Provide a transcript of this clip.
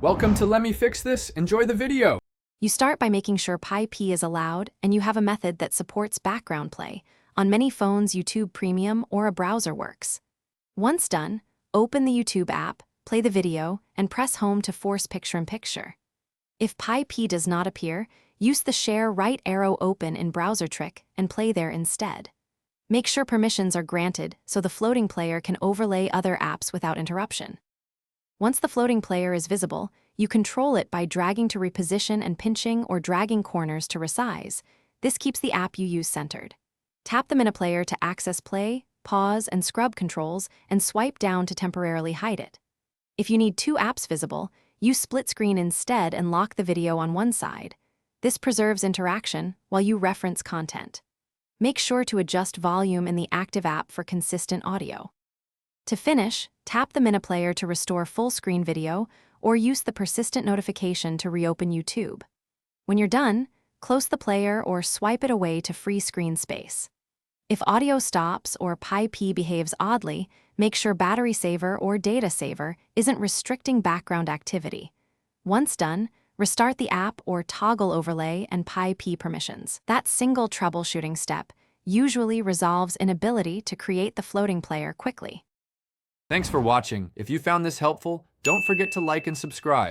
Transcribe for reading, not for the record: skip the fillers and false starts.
Welcome to Let Me Fix This. Enjoy the video. You start by making sure Pi-P is allowed, and you have a method that supports background play. On many phones, YouTube Premium or a browser works. Once done, open the YouTube app, play the video, and press home to force picture-in-picture. If Pi-P does not appear, use the share right arrow open in browser trick and play there instead. Make sure permissions are granted so the floating player can overlay other apps without interruption. Once the floating player is visible, you control it by dragging to reposition and pinching or dragging corners to resize. This keeps the app you use centered. Tap the mini-player to access play, pause, and scrub controls, and swipe down to temporarily hide it. If you need two apps visible, use split screen instead and lock the video on one side. This preserves interaction while you reference content. Make sure to adjust volume in the active app for consistent audio. To finish, tap the mini-player to restore full-screen video or use the persistent notification to reopen YouTube. When you're done, close the player or swipe it away to free screen space. If audio stops or Pi-P behaves oddly, make sure battery saver or data saver isn't restricting background activity. Once done, restart the app or toggle overlay and Pi-P permissions. That single troubleshooting step usually resolves inability to create the floating player quickly. Thanks for watching. If you found this helpful, don't forget to like and subscribe.